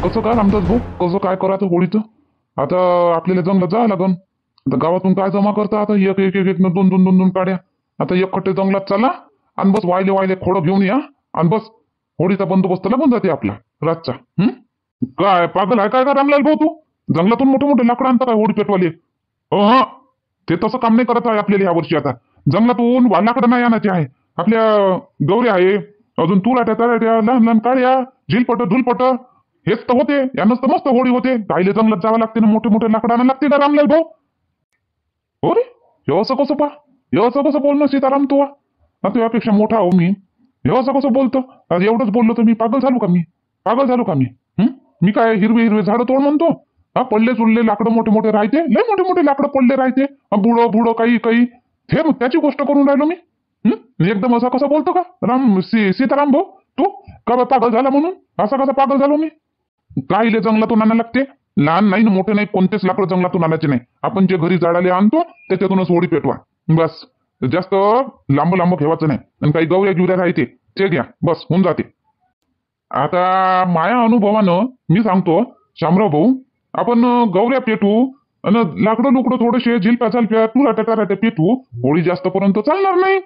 कसं काय रामदास भाऊ, कसं काय करायचं होळीचं? आता आपल्याला जंगलात जावं लागन. आता गावातून काय जमा करता आता एक एक एक एक न दोन दोन दोन दोन काड्या. आता एक खट्टे जंगलात चला आणि बस वायले वायले खोडं घेऊन या आणि बस होळीचा बंदोबस्त लागून जाते आपला रातचा. काय पागल आहे काय का रामलाल भाऊ तू? जंगलातून मोठे मोठे लाकडं आणता काय होळी पेटवाले? हा, ते तसं काम नाही करत आहे आपल्याला या वर्षी. आता जंगलातून लाकडं नाही आणायचे आहे. आपल्या गौऱ्या आहे, अजून तुराट्या तराट्या लहान लहान काड्या, झिलपट झुलपट, हेच तर होते. यानंच तर मस्त होळी होते. कायले जंगलात जावं लागते ना, मोठे मोठे लाकडं आणायला लागते ना रामलाल भाऊ. हो रे, हे असं कसं पा, हे असं कसं बोलणं सीताराम तू? आता यापेक्षा मोठा हो मी, हे असं कसं बोलतो? एवढंच बोललो तर मी पागल झालो का? मी पागल झालो का मी? मी काय हिरवे हिरवे झाडं तोड म्हणतो? हा, पडले चुडले लाकडं मोठे मोठे राहते, लय मोठे मोठे लाकडं पडले राहते, बुडो बुडो काही काही, हे त्याची गोष्ट करून राहिलो मी. एकदम असा कसं बोलतो का सीताराम भाऊ तू? का पागल झाला म्हणून असा कसा पागल झालो मी? काहीले जंगलातून आणायला लागते, लहान नाही मोठे नाही, कोणतेच लाकडं जंगलातून आणायचे नाही. आपण जे घरी झाडाले आणतो त्याच्यातूनच होळी पेटवा बस. जास्त लांब लांब ठेवायचं नाही. आणि काही गवऱ्या गिवऱ्या राहते ते घ्या, बस होऊन जाते. आता माया अनुभवानं मी सांगतो शामराव भाऊ, आपण गवऱ्या पेटू आणि लाकडं लुकडं थोडेसे झिलप्या झालप्या तुराट्या टाट्या पेटू, होळी जास्त पर्यंत चालणार नाही.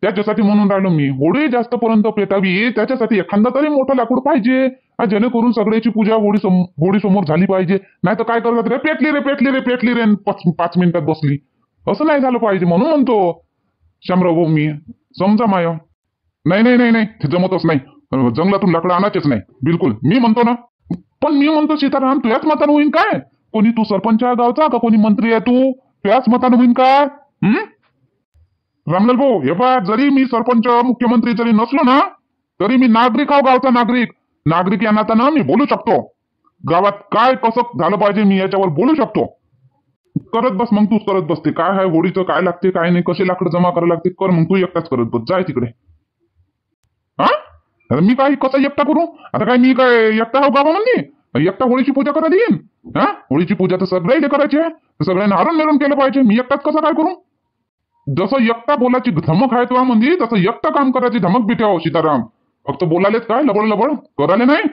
त्याच्यासाठी म्हणून राहिलो मी, होळी जास्त पर्यंत पेटावी त्याच्यासाठी एखादा तरी मोठं लाकूड पाहिजे, जेणेकरून सगळ्याची पूजा होळी समोर झाली पाहिजे. नाही तर काय करतात रे, पेटली रे पेटली रे पेटली रे, 5 मिनिटात बसली. असं नाही झालं पाहिजे म्हणून म्हणतो शामराव भाऊ मी, समजा माय. नाही नाही नाही नाही, ते जमतच नाही. जंगलातून लाकडं आणायचेच नाही बिलकुल, मी म्हणतो ना. पण मी म्हणतो सीताराम, तुझ्याच मतानं होईन काय? कोणी तू सरपंच आहे गावचा का कोणी मंत्री आहे तू? तुझ्याच मतानं होईन काय? रामलाल भाऊ हे पहा, जरी मी सरपंच मुख्यमंत्री जरी नसलो ना, तरी मी नागरिक आहो, गावचा नागरिक. नागरिक या नात्यानं मी बोलू शकतो. गावात काय कसं झालं पाहिजे मी याच्यावर बोलू शकतो. करत बस मग, तूच करत बसते. काय आहे होळीचं, काय लागते काय नाही, कसे लाकडं जमा करायला लागते, कर मग तू एकटाच करत बस. जाय तिकडे. हा, मी काय कसं एकटा करू? आता काय मी काय एकटा हो गावामध्ये? एकटा होळीची पूजा करायला येईन? हा, होळीची पूजा तर सगळ्याला करायची आहे, सगळ्यांना हरण मिळून केलं पाहिजे. मी एकटाच कसं काय करू? जसं एकटा बोलायची धमक आहे तुला म्हणजे, तसं एकटा काम करायची धमक बी ठेवा सीताराम. फक्त बोलालेच काय लबड लबड करायला नाही.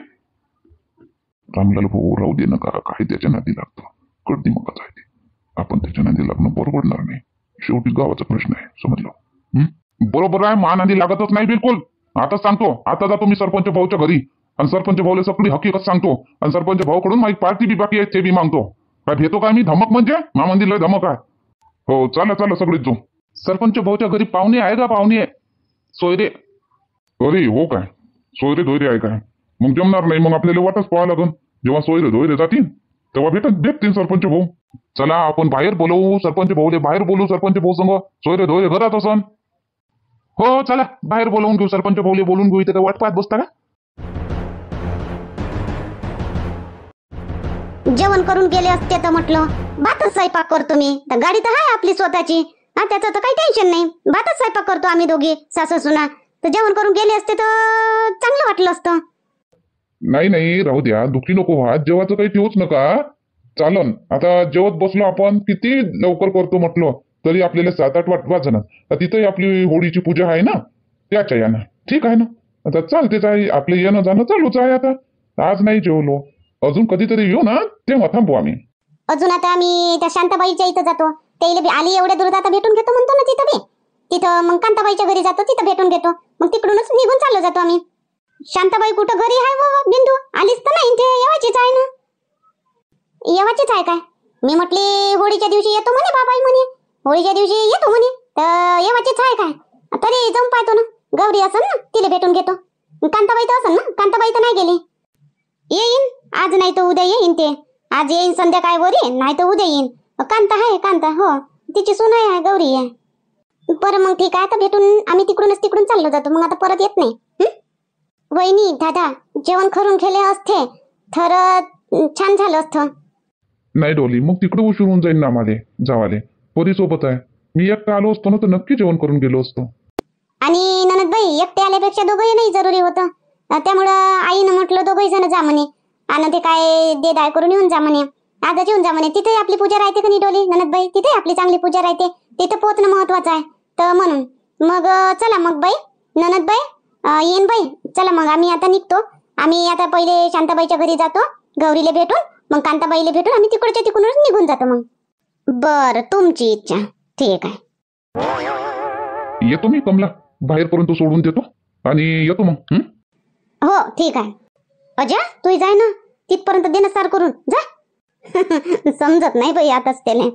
रामलाल भाऊ राहू दे नका, काय त्याच्या नादी लागतं, कळती मग आहे ते. आपण त्याच्या नादी लागणं परवडणार नाही. शेवटी गावाचा प्रश्न आहे, समजलं? बरोबर आहे, नादी लागतच नाही बिलकुल. आता सांगतो, आता जातो मी सरपंच भाऊच्या घरी आणि सरपंच भाऊला सगळी हकीकत सांगतो. आणि सरपंच भाऊकडून माझी पार्टी बी बाकी आहे ते बी मागतो. काय भेटतो काय मी धमक म्हणजे? मंदिर धमक आहे. हो, चला चला सगळीच जाऊ. सरपंच भाऊच्या घरी पाहुणे आहे का? पाहुणे आहे सोयरे. अरे हो काय, सोयरे धोयरे आहे काय? मग जमणार नाही, मग आपल्याला वाटच पाहावं लागन. जेव्हा सोयरे धोयरे जातील तेव्हा भेटतील सरपंच भाऊ. चला आपण बाहेर बोलवू सरपंच भाऊले, बाहेर बोलू सरपंच भाऊ संग. सोयरे धोयरे घरात असन. हो चला बाहेर बोलवून घेऊ सरपंच भाऊले, बोलून घेऊ. इथे वाट पाहत बसता का? जेवण करून गेले असते तर म्हटलं भातच स्वयंपाक करतो मी. तर गाडी तर आहे आपली स्वतःची, हा त्याचं तर काही टेन्शन नाही. भातच स्वयंपाक करतो आम्ही दोघी सासू सुना. तर जेवण करून गेले असते तर चांगलं वाटलं असतं. नाही नाही राहू द्या, दुखी नको व्हा. जेवायचं काही ठेवूच नका, चालन. आता जेवत बसलो आपण, किती लवकर करतो म्हटलं तरी आपल्याला 7-8 वाजणार. तर तिथंही आपली होळीची पूजा आहे ना, त्याच्या यानं ठीक आहे ना. आता चालतेच आहे, आपलं येणं जाणं चालूच आहे. आता आज नाही जेवलो, अजून कधीतरी येऊ ना, तेव्हा थांबू आम्ही. अजून आता आम्ही त्या शांताबाईच्या इथं जातो. ते आली एवढ्या दूर आता भेटून घेतो म्हणतो ना तिथं बी. तिथं मग कांताबाईच्या घरी जातो, तिथं भेटून घेतो. मग तिकडूनच निघून चाललो जातो आम्ही. शांताबाई कुठं घरी आहे बाबा? बिंदू आलीच तर नाही. ते येवाचीच आहे ना. येवाचीच आहे काय? मी म्हटली होळीच्या दिवशी येतो म्हणे बाबाई, म्हणे होळीच्या दिवशी येतो म्हणे. तर येवाचीच आहे काय? तरी जाऊन पाहतो ना. गौरी असन ना, तिला भेटून घेतो. कांताबाई तर असन ना, कांताबाई तर नाही गेली. येईन आज नाही तर उद्या येईन. ते आज येईन संध्याकाळी वरी, नाही तर उद्या येईन. कांता आहे, कांता हो तिची सून आहे, गौरी आहे. बरं मग ठीक आहे, आता भेटून आम्ही तिकडून चाललो जातो. मग आता परत येत नाही. वहिनी दादा जेवण करून गेले असते तर छान झालं असतं. नाही डोली, मग तिकडे उशीर होऊन जाईल ना आम्हाला जावाले. परी सोबत आहे, मी एकटा आलो असतो ना तर नक्की जेवण करून गेलो असतो. आणि ननदबाई एकटे आल्यापेक्षा दोघंही नाही जरुरी होतं. त्यामुळं आईनं म्हटलं दोघंही जण जा म्हणे. आणि ते काय दे दाय करून येऊन जा म्हणे. आजच येऊन जा म्हणे. तिथे आपली पूजा राहते का नाही डोली ननदबाई? तिथे आपली चांगली पूजा राहते, तिथे पोहोचणं महत्वाचं आहे. तर म्हणून मग चला मग बाई, ननदबाई येईन बाई. चला मग आम्ही आता निघतो. आम्ही आता पहिले शांताबाईच्या घरी जातो गौरीला भेटून मग कांताबाईला भेटून आम्ही तिकडच्या तिकडूनच निघून जातो मग. बरं, तुमची इच्छा. ठीक आहे. येतो मी कमला, बाहेरपर्यंत सोडून देतो आणि येतो मग. हो ठीक आहे. अजय तू जाय ना तिथपर्यंत दे ना सार करून जा. समजत नाही बाई आताच त्याने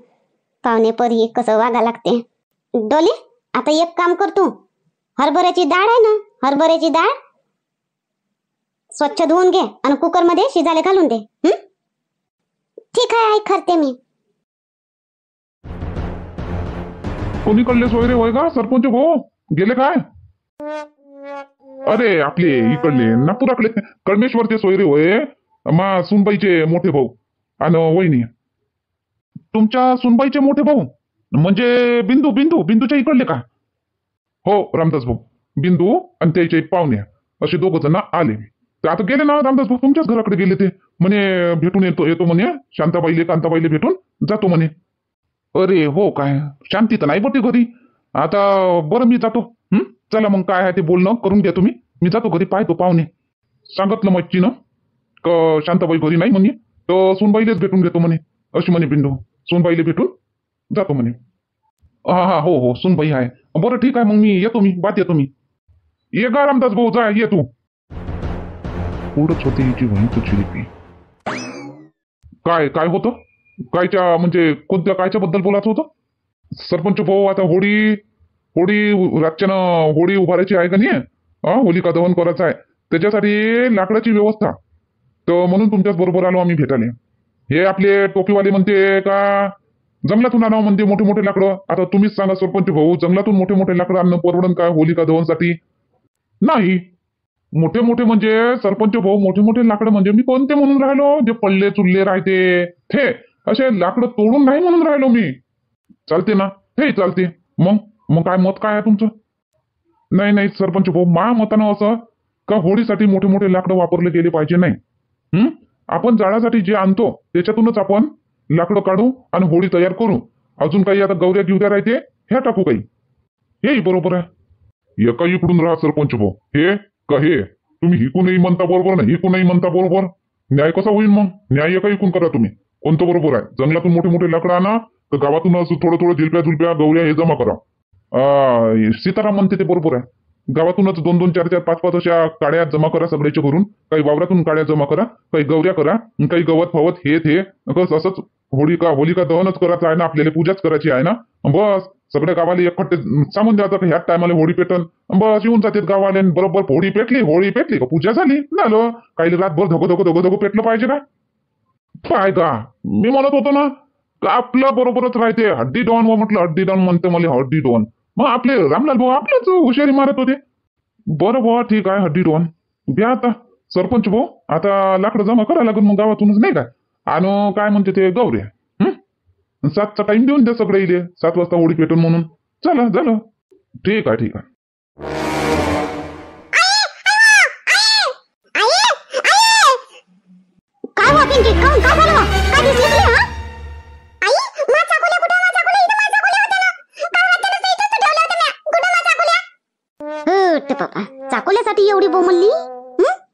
पाहुणे परी कसं वागा लागते. डोली आता एक काम कर तू, हरभऱ्याची डाळ आहे ना, हरभऱ्याची डाळ स्वच्छ धुवून घे आणि कुकर मध्ये शिजायला घालून दे. ठीक आहे आई, करते मी. कोणीकडले सोयरे होय का सरपंच भाऊ? गेले काय? अरे आपले इकडले नागपुराकडे कळमेश्वरचे सोयरे होय, मा सुनबाईचे मोठे भाऊ आणि वहिनी. तुमच्या सुनबाईचे मोठे भाऊ म्हणजे बिंदू बिंदू बिंदूच्या इकडले का? हो रामदास भाऊ, बिंदू आणि त्याचे पाहुणे असे दोघ जण आले. ते आता गेले ना रामदास भाऊ, तुमच्याच घराकडे गेले. ते म्हणे भेटून येतो म्हणे, शांताबाईले कांताबाईले भेटून जातो म्हणे. अरे हो काय, शांती तर नाही बटी घरी आता. बरं मी जातो. चला मग काय आहे ते बोलणं करून घ्या तुम्ही. मी जातो घरी, पाहतो पाहुणे. सांगितलं मच्छीनं क शांताबाई घरी नाही म्हणे, तर सुनबाईलेच भेटून घेतो म्हणे. अशी म्हणे बिंदू, सुनबाईले भेटून जातो म्हणे. हा हो हो सुनबाई आहे. बरं ठीक आहे मग मी येतो, मी बात येतो मी. ये गा रामदास भाऊ, जा ये तू. पुढंच होते हिची वहिनीचं चिलिपी. काय काय होतं? कायच्या म्हणजे कोणत्या कायच्या बद्दल बोलायचं होतं? सरपंच भाऊ आता होळी रातच्यानं होळी उभारायची आहे का नाही? होलिका दहन करायचं आहे, त्याच्यासाठी लाकडाची व्यवस्था. तर म्हणून तुमच्याच बरोबर आलो आम्ही भेटायला. हे आपले टोपीवाले म्हणते का जंगलातून आणावं म्हणते मोठे मोठे लाकडं. आता तुम्हीच सांगा सरपंच भाऊ, जंगलातून मोठे मोठे लाकडं आणणं परवडन काय होलिका दहनसाठी? नाही. मोठे मोठे म्हणजे सरपंच भाऊ, मोठे मोठे लाकडं म्हणजे मी कोणते म्हणून राहिलो? जे पल्ले चुल्ले राहते ते असे लाकडं तोडून नाही म्हणून राहिलो मी. चालते ना? हे चालते. मग काय मत काय आहे तुमचं? नाही सरपंच भाऊ, मा मतानं असं का होळीसाठी मोठे मोठे लाकडं वापरले गेले पाहिजे नाही. आपण जाळासाठी जे आणतो त्याच्यातूनच आपण लाकडं काढू आणि होळी तयार करू. अजून काही आता गौऱ्या गिवऱ्या राहते ह्या टाकू काही. हेही बरोबर आहे. एका इकडून राहा सरपंच भाऊ, हे का हे तुम्ही हिकूनही म्हणता बरोबर नाही, हिकूनही म्हणता बरोबर. न्याय कसा होईल मग? न्याय एका इकून करा तुम्ही. कोणतं बरोबर आहे? जंगलातून मोठे मोठे लाकडं आणा, तर गावातून थोडं थोडं झुलप्या गौऱ्या हे जमा करा. सीताराम म्हणते ते बरोबर आहे. गावातूनच 2-2, 4-4, 5-5 अशा काड्या जमा करा सगळ्याच्या घरून. काही वावरातून काड्या जमा करा, काही गौऱ्या करा, काही गवत फवत हे असंच होलिका दहनच करायचं आहे ना आपल्याला, पूजाच करायची आहे ना. बस सगळ्या गावाला एकखट्टे सांगून द्यायचं की ह्याच टायमाला होळी पेटन. बस येऊन जातात गावाले, बरोबर होळी पेटली का पूजा झाली झालं. काही रातभर धगो पेटलं पाहिजे का? काय का मी म्हणत होतो ना आपलं बरोबरच राहते. हड्डी डॉन म्हटलं, हड्डी डॉन म्हणते मला, हड्डी डॉन. मग आपले रामलाल भाऊ आपल्याच हुशारी मारत होते. बरं भाऊ ठीक आहे, हड्डी डॉन घ्या. आता सरपंच भाऊ आता लाकडं जमा करा लागून मग गावातूनच नाही काय. आणि काय म्हणते ते गौऱ्या 7चा टाइम देऊन द्या सगळे इले, 7 वाजता होळी पेटून म्हणून. चला झालं. ठीक आहे. काय वाकिंग की काय झालं? काय दिसली तुला? आई मा चाकोल्या कुठे? मा चाकोल्या इथं, मा चाकोल्या होत्या ना. काय वाटतं ना इथंच तर ठेवल्या होत्या ना. कुठे मा चाकोल्या? हट बाबा, चाकोल्यासाठी एवढी बोंबलली?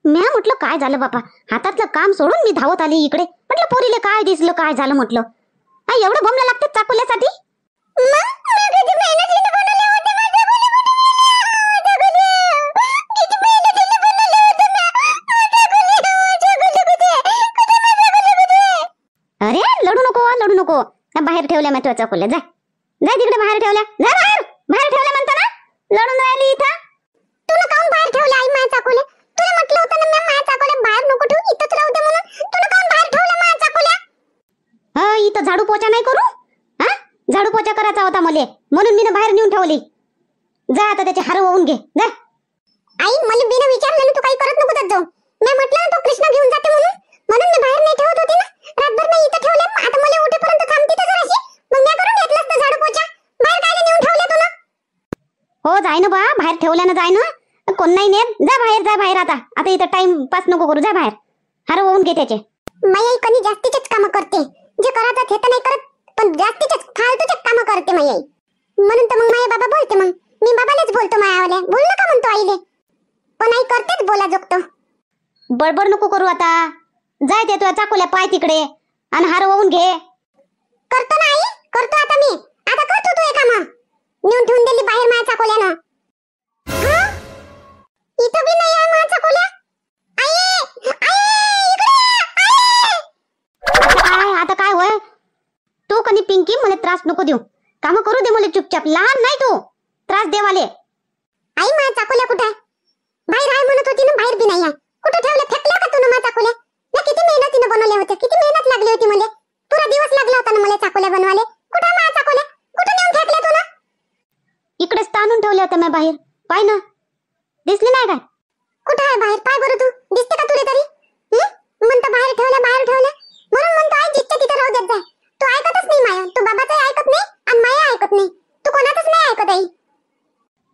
म्या म्हटलं काय झालं बाबा, हातातलं काम सोडून मी धावत आली इकडे. म्हटलं पोरीले काय दिसलं, काय झालं म्हटलं. एवढं बोंबला लागते चाकोल्यासाठी? अरे लढू नको. बाहेर ठेवल्या मी तुझ्या चाकोल्या. जा तिकडे बाहेर ठेवल्या. जा बाहेर ठेवल्या म्हणतो ना. लढून राहिली इथं. तुला काऊन बाहेर ठेवल्या आई माझ्या चाकोल्या? तुला म्हटलं होतं ना मी माझ्या चाकोल्या बाहेर नको ठेवू, इथंच राहू दे म्हणून. तुला काऊन बाहेर ठेवल्या माझ्या चाकोल्या? इथं झाडू पोचा नाही करू? झाडू पोचा करायचा होता मले, म्हणून मी बाहेर नेऊन ठेवली. जा आता त्याचे हार होऊन घे. जा. आई मला बिना विचारलेलं तू काही करत नको जात जाऊ. मी म्हटलं तो कृष्णा घेऊन जाते म्हणून मी बाहेर नाही ठेवत होती ना. रातभर नाही इथं ठेवले. आता मला उठेपर्यंत थांबती तर जराशी. मग मी करून घेतलं असतं झाडू पोचा. बाहेर काय नेऊन ठेवले तुला? हो जाय ना बा, बाहेर ठेवल्या ना, जाय ना. कोण नाही नेत. जा बाहेर आता इथं टाइम पास नको करू. जा बाहेर, हार होऊन घे त्याचे. माई कधी जास्तीचेच काम करते. जे करायचं ते तर नाही करत, पण जास्तीचेच फालतूचेच काम करते माई. म्हणून तर मग माझे बाबा बोलते. मग मी बाबालाच बोलतो मायावाल्या. बोल नका म्हणतो आईले, पण आई करतेच बोला जोगतो. बडबड नको करू आता. जाय ते तुझ्या चाकोल्या पाय तिकडे आणि हार वाहून घे. करतो ना आई, करतो आता मी. आता करतो तू हे काम. नेऊन ठेवून दिली बाहेर माझ्या चाकोल्यानं. हा? इथं बी नाही आहे माझ्या चाकोल्या. आई, आई, इकडे ये, आई. आता काय होय? तू कनी पिंकी मला त्रास नको देऊ. काम करू दे मला चुपचाप. लहान नाही तू त्रास देवाले. आई माझ्या चाकोल्या कुठे आहे? बाहेर आहे म्हणत होती ना, बाहेर बी नाही आहे. कुठे ठेवले? फेकल्या का तू ना माझ्या चाकोल्या? मी किती मेहनतीने बनवले होते, किती मेहनत लागली होती मला. पुरा दिवस लागला होता ना मला चाकोल्या बनवाले. कुठे आहे माझ्या चाकोल्या? कुठे नेऊन फेकल्या तू ना? इकडेच ताणून ठेवले होते मी बाहेर. पाय ना, दिसले नाही काय? कुठे आहे बाहेर? पाय बरं तू. दिसते का तुला तरी? म्हणतो बाहेर ठेवल्या, बाहेर ठेवल्या. म्हणून म्हणतो आई जिथे तिथे राहू देत जाय. तू ऐकतच नाही माया. तू बाबाचं ऐकत नाही आणि माया ऐकत नाही. तू कोणाचंच नाही ऐकत आई.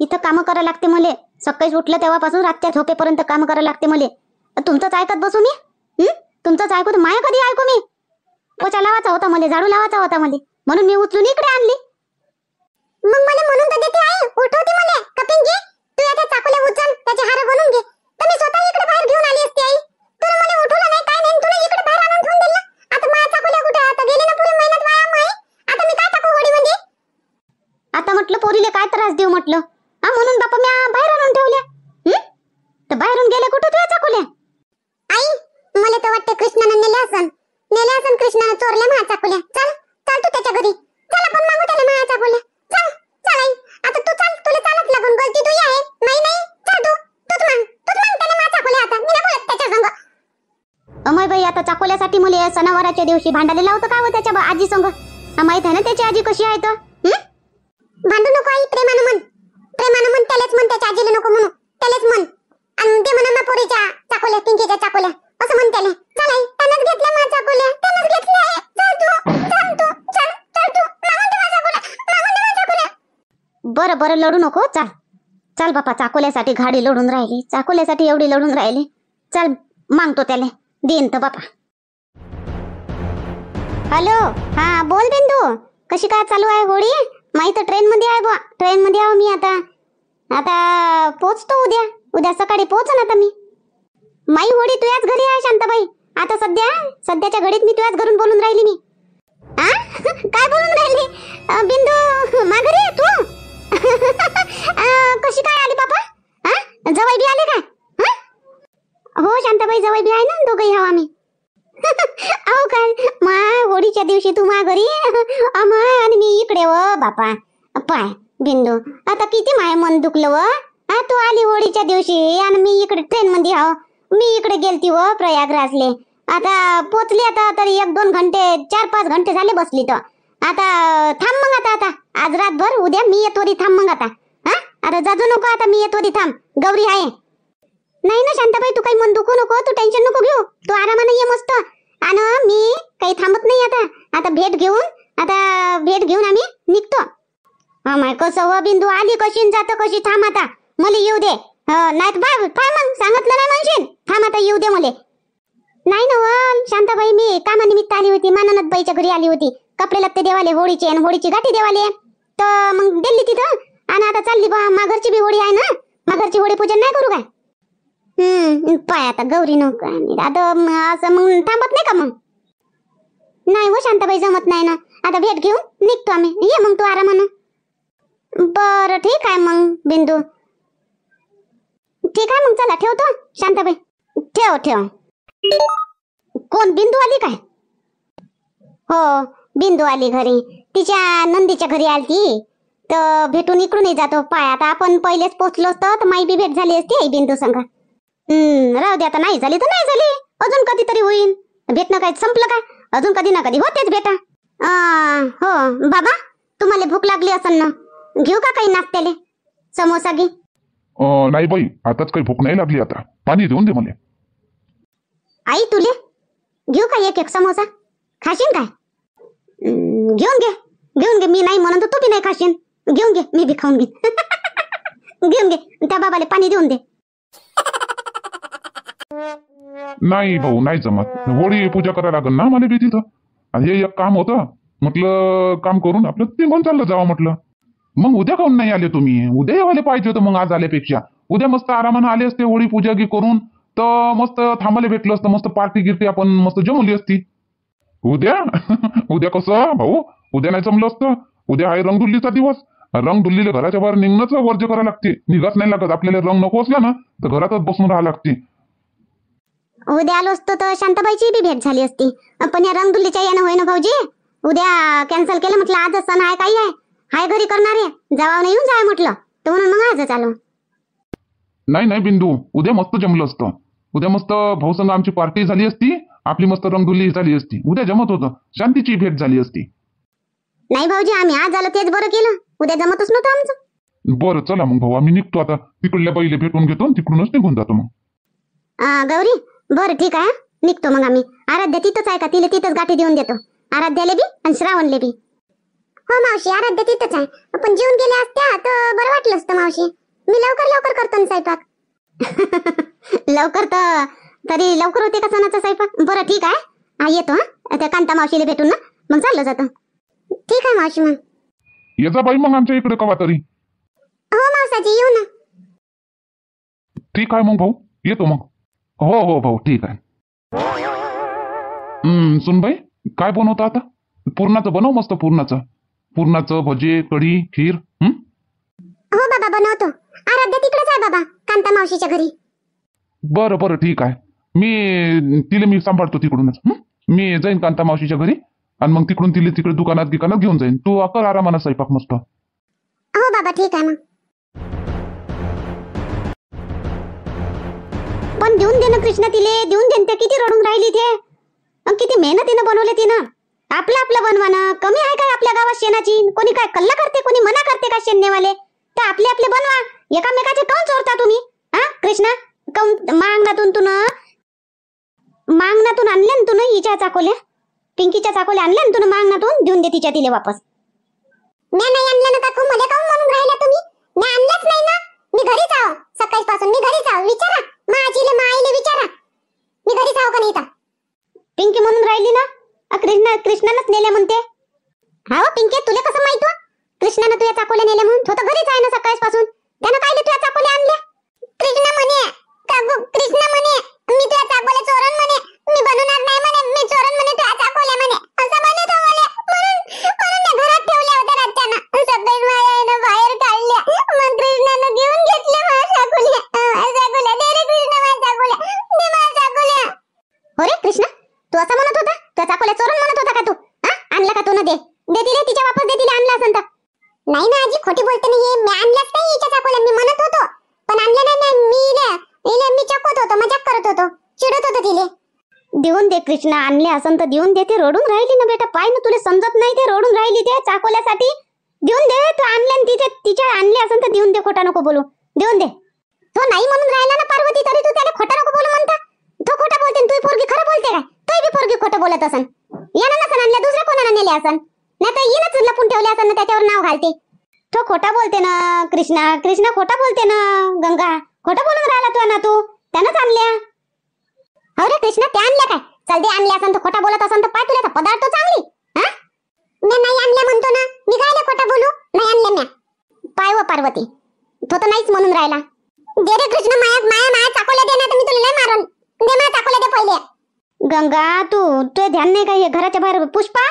इथं काम करायला लागते मले. सकाळी उठलं तेव्हापासून रातच्या झोपेपर्यंत काम करायला लागते मले. तुमचंच ऐकत बसू मी? तुमचंच ऐकू तर माया कधी ऐकू मी? पोचा लावायचा होता मले, झाडू लावायचा होता मले, म्हणून मी उचलून इकडे आणली. मग मला म्हणून तर देते आई, उठवते मला. कपिंग घे तू, आता चाकोल्या उचल, त्याचे हार बनवून घे. तर मी स्वतः इकडे बाहेर घेऊन आली असते आई. तुला मला उठवलं नाही, काय नाही, तुला इकडे बाहेर आणून ठेवून दिलं. आता माझ्या चाकोल्या कुठे? आता गेले ना पुरी मेहनत वाया माई. आता मी काय टाकू होडीमध्ये? आता म्हटलं पोरीले काय त्रास देऊ म्हटलं. म्हणून बापा मी बाहेर आणून ठेवल्या. तर बाहेरून गेले कुठे तुझ्या चाकोल्या? आई मला तर वाटतं कृष्णानं नेल्या असन कृष्णानं चोरल्या माझ्या चाकोल्या. चल चल तू त्याच्या घरी. चल आपण मागू त्याला माझ्या चाकोल्या. चल चल आई, आता तू चल. तुला चालत लागून गलती तुझी आहे. नाही नाही, चल तूच माग त्याला माझ्या चाकोल्या. आता मी नाही बोलत त्याच्या संग. अमय बाई, आता चाकोल्यासाठी मुले सणावाराच्या दिवशी भांडायला लावतं काय हो त्याच्या आजी संग? माहित आहे ना त्याची आजी कशी आहे तर. भांडू नको आई, प्रेमानं म्हण. प्रेमानं म्हण. त्यालाच म्हण, त्याच्या आजीला नको म्हणू. त्यालाच म्हण. आणि ते म्हणा पोरीच्या चाकोल्या, पिंकीच्या चाकोल्या असं म्हण त्याला. चल आई, त्यानंच घेतल्या माझ्या चाकोल्या, त्यानंच घेतल्या. चल तू मागून दे माझ्या चाकोल्या. बरं बरं, लढू नको. चल चल बापा, चाकोल्यासाठी गाडी लढून राहिली, चाकोल्यासाठी एवढी लढून राहिली. चल मागतो त्याला, देईन तर बापा. हॅलो, हा बोल बिंदू. कशी काय चालू आहे होळी? माहित ट्रेन मध्ये आहे बा. ट्रेन मध्ये आहो मी. आता पोहोचतो उद्या सकाळी पोहोचन आता मी. माई होळी तुझ्याच घरी आहे शांताबाई. आता सध्याच्या घडीत मी तुझ्याच घरून बोलून राहिली मी. काय बोलून राहिली बिंदू? माघारी आहे तू? कशी काय आली बाबा? जवाई बी आले काय? हो शांताबाई, जवाई बी आहे ना, दोघंही हवा मी. अहो काय मा, होळीच्या दिवशी तू माघारी आणि मी इकडे. व बापा पाय बिंदू, आता किती माय मन दुखलं व. तू आली होळीच्या दिवशी आणि मी इकडे ट्रेन मध्ये आहो. मी इकडे गेलती व प्रयागराजले. आता पोचली. आता तरी 1-2 घंटे, 4-5 घंटे झाले बसली. तर आता थांब मग. आता आज रातभर, उद्या मी येतो री. थांब मग आता जाजू नको. आता मी येतो री. थांब, गौरी आहे. नाही ना शांताबाई, तू काही मन दुखू नको. तू टेन्शन नको घेऊ. तू आरामाने ये मस्त. आणि मी काही थांबत नाही. आता भेट घेऊन आम्ही निघतो. माय कसं व बिंदू, आली कशी न जातं कशी. थांब आता, मला येऊ दे. नाही तर बाय मग सांगितलं नाही म्हणशील. थांब आता, येऊ दे मला. नाही ना शांताबाई, मी कामानिमित्त आली होती. माननाथ बाईच्या घरी आली होती. कपडे लत्ते देवाले होळीचे आणि होळीची गाठी देवाले. तर मग दिली तिथं. आणि आता चालली बा. माघरची बी होळी आहे ना, माघरची होळी पूजन नाही करू काय? पाय आता गौरी नको. आता असं मग थांबत नाही का मग? नाही हो शांताबाई, जमत नाही ना. आता भेट घेऊन निघतो आम्ही. ये मग तू आरामानं. बरं ठीक आहे मग बिंदू. ठीक आहे मग, चला ठेवतो शांताबाई. ठेव. कोण, बिंदू आली काय? हो, बिंदू आली घरी. तिच्या नंदीच्या घरी आलती. तर भेटून इकडूनही जातो. पाय आता आपण पहिलेच पोचलो असतो तर माई बी भेट झाली असती आई बिंदू संग. राहू दे, आता नाही झाली तर नाही झाली. अजून कधीतरी होईल. भेटणं काय संपलं काय? अजून कधी ना कधी होतेच बेटा. हो बाबा, तुम्हाला भूक लागली असेल ना, घेऊ का काही नाश्त्याले? समोसा घे. नाही बाई, आताच काही भूक नाही लागली. आता पाणी देऊन दे मला. आई तुले घेऊ का एक समोसा? खाशीन काय? घेऊन घे. मी नाही म्हणून तू बी नाही खाशीन. घेऊन घे, मी बी खाऊन घे. घेऊन घे. त्या बाबाला पाणी देऊन दे. नाही भाऊ, नाही जमत. होळी पूजा करायला लागल ना मला बी तिथं. आणि हे एक काम होतं, म्हटलं काम करून आपलं निघून चाललं जावं म्हटलं. मग उद्या काऊन नाही आले तुम्ही? उद्या यायला पाहिजे होतं मग आज आल्यापेक्षा. उद्या मस्त आरामानं आले असते. होळी पूजा करून तर मस्त थांबायला भेटलं असतं, मस्त पार्टी गिरती आपण मस्त जमवली असती. उद्या उद्या कसं भाऊ, उद्या नाही जमलं असतं. उद्या आहे रंगधुल्लीचा दिवस. रंगधुल्लीला घराच्या बाहेर निघणंच वर्ज्य करायला लागते, निघाच नाही लागत. आपल्याला रंग नको असला ना तर घरातच बसून राहावं लागते. उद्या आलो असतो तर शांताबाईची बी भेट झाली असती, पण या रंगधुल्लीच्या यानं होय ना भाऊजी. उद्या कॅन्सल केलं म्हटलं, आजच सण आहे, काही आहे हाय घरी करणार आहे, जावा नाही येऊन जाय म्हटलं, तर म्हणून मग आजच आलो. नाही नाही बिंदू, उद्या मस्त जमलं असतं. उद्या मस्त भाऊसंग आमची पार्टी झाली असती, आपली मस्त रंगधुल्ली झाली असती. उद्या जमत होतं, शांतीची भेट झाली असती. नाही भाऊजी, आम्ही आज आलो तेच बरं केलं, उद्या जमतच नव्हतं आमचं. बरं चला मग भाऊ, आम्ही निघतो आता. तिकडल्या बाईले भेटून घेतो आणि तिकडूनच निघून जातो मग. गौरी बरं ठीक आहे, निघतो मग आम्ही. आराध्या तिथंच आहे का? तिला तिथंच गाठी देऊन देतो, आराध्याले बी आणि श्रावणले बी. हो मावशी, आराध्या तिथंच आहे, पण जेवून गेल्या असत्या तर बरं वाटलं असतं मावशी. मी लवकर लवकर करतो ना स्वयंपाक. लवकर तर तरी लवकर होते का सणाचा स्वयंपाक? बरं ठीक आहे, हा येतो. हा त्या कांता मावशीला भेटून ना मग चाललं जातं. ठीक आहे मावशी, मग ये जा बाई मग आमच्या इकडे कवा तरी. हो मावसाजी, येऊ ना. ठीक आहे मग भाऊ, येतो मग. हो हो भाऊ, ठीक आहे. सुनबाई, काय बनवतं आता? पुरणाचं बनव, मस्त पुरणाचं. पुरणाचं भजे, कढी, खीर. हो बाबा, बनवतो. आराध्या तिकडेच आहे बाबा, कांता मावशीच्या घरी. बरं बरं ठीक आहे. मी सांभाळतो तिकडूनच. मी जाईन कांता मावशीच्या घरी आणि मग तिकडून तिकडे दुकानात घेऊन जाईन. तू कर आरामानं स्वयंपाक मस्त. हो बाबा, ठीक आहे मग. पण देऊन दे ना कृष्णा, तिले देऊन दे. किती रडून राहिली ते, किती मेहनतीनं बनवले तिनं. आपलं आपलं बनवानं कमी आहे काय आपल्या गावात शेणाची? कोणी काय कल्ला करते, कोणी मना करते का शेणनेवाले? तर आपले आपले बनवा. एकामेकाचे काऊन चोरता तुम्ही? हा कृष्णा, काऊन मागणातून आणले ना तुनं हिच्या चाकोल्या, पिंकीच्या चाकोल्या आणल्या ना तुनं मागणातून, देऊन दे तिच्या तिले वापस. मी नाही आणलं ना काकू, मला काऊन म्हणून राहिला तुम्ही? मी आणलंच नाही ना, मी घरीच आहो सकाळपासून. मी घरीच आहो, विचारा माझीले माईले विचारा, मी घरीच आहो का नाही. तर पिंकी म्हणून राहिली ना, कृष्णानंच नेल्या म्हणते. हा पिंकी, तुला कसं माहित हो कृष्णानं तुझ्या चाकोल्या नेल्या म्हणून? तो तर घरीच आहे ना सकाळपासून, त्यानं कायले तुझ्या चाकोल्या आणल्या? कृष्णा म्हणे काकू, कृष्णा म्हणे मी तुझ्या चाकोल्या चोरन म्हणे, मी बनवणार नाही म्हणे, मी चोरन म्हणे तुझ्या चाकोल्या म्हणे, असं म्हणत हो मला. म्हणून मी घरात ठेवल्या होत्या रातच्यानं, सकाळी माझ्या बाहेर काढल्या. मग कृष्णानं घेऊन घेतल्या माझ्या चाकोल्या. दे रे कृष्णा माझ्या चाकोल्या, दे माझ्या चाकोल्या. हो रे कृष्णा, तू असं म्हणत होता? तुझ्या चाकोल्या चोरून म्हणत होता का तू? आणला का तू? न दे तिले, तिच्या वापस दे तिला, आणला असं तर. नाही ना आजी, खोटी बोलते नाहीये, मी आणल्याच नाही हिच्या चाकोल्या. मी म्हणत होतो पण आणल्या नाही. मी चकवत होतो, मजाक करत होतो, चिडत होतो तिले. देऊन दे कृष्णा, आणले असं तर देऊन दे. ते रडून राहिली ना बेटा, पाय ना, तुला समजत नाही ते रडून राहिली ते चाकोल्यासाठी. देऊन दे, तू आणल्या तिच्या आणले असं तर देऊन दे, खोटा नको बोलू, देऊन दे. तो नाही म्हणून राहिला ना पार्वती, तरी तू त्याला खोटा नको बोलू म्हणता. तो खोटा बोलते, तू पोरगी खरं बोलते काय? तू बी पोरगी खोटं बोलत असन. यानं नसन आणल्या, दुसऱ्या कोणाला नेले असन, नाही तर येणंच लपून ठेवले असन ना, त्याच्यावर नाव घालते. तो खोटा बोलते ना कृष्णा खोटा बोलते ना. गंगा खोटा बोलून राहिला तू ना, तू त्यानंच आणल्या. हो रे कृष्णा, त्या आणल्या काय? चल दे, आणल्या असन तर, खोटा बोलत असन तर पाय तुला पदार्थ चांगली. मी नाही आणल्या म्हणतो ना, मी काय खोटा बोलू? नाही आणल्या म्या. पाय व पार्वती, तो तर नाहीच म्हणून राहिला. दे रे कृष्णा, माया चाकोल्या दे, ना तर मी तुला नाही मारन. दे मला चाकोल्या दे पहिले. गंगा, तू ध्यान नाही का? हे घराच्या बाहेर पुष्पा,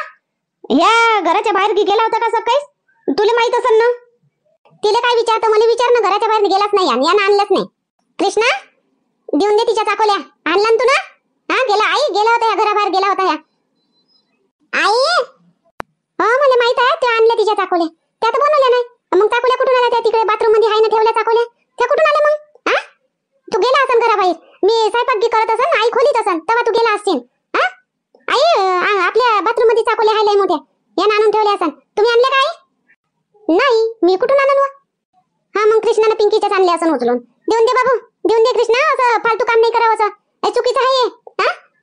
या घराच्या बाहेर गेला होता का सकाळी? तुला माहित असेल ना. तिला काय विचारतं? मला विचार ना, घराच्या बाहेर गेलाच नाही, यानं आणलंच नाही. कृष्णा, देऊन दे तिच्या चाकोल्या. आणला तू ना? गेला आई, गेला होता या घराबाहेर, गेला होता या आई. मला माहित आहे, त्या आणल्या तिच्या चाकोल्या, त्या तर बनवल्या नाही. मग चाकोल्या कुठून आल्या? त्या तिकडे बाथरूम मध्ये आहे ना ठेवल्या चाकोल्या, त्या कुठून आल्या मग? तू गेला असन घराबाहेर, मी स्वयंपाक करत असन, आई खोलीत असन, तेव्हा तू गेला असशील. आई, आपल्या बाथरूम मध्ये चाकोल्या आहे लय मोठ्या, यानं आणून ठेवल्या असन. तुम्ही आणल्या का आई? नाही, मी कुठून आणू? मग कृष्णानं पिंकीच्याच आणल्या असन उचलून. देऊन दे बाबू, देऊन दे कृष्णा, असं फालतू काम नाही करावं, असं चुकीचं आहे.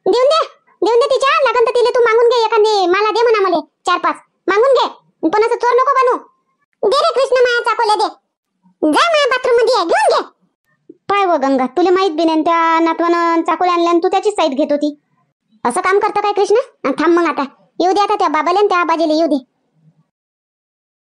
देऊन दे तिच्या. लागन तर तिला तू मागून घे, एखादी मला दे म्हणा, मला 4-5 मागून घे, पण असं चोर नको बनू. दे रे कृष्णा, माझ्या चाकोल्या दे. जा माझ्या बाथरूम मध्ये घेऊन घे. पाय व गंगा, तुला माहित बी नाही, त्या नातवानं चाकोल्या आणल्या तू त्याची साईड घेत होती. असं काम करतं काय कृष्णा? थांब मग आता, येऊ दे आता त्या बाबाला त्या आबाजीला येऊ दे.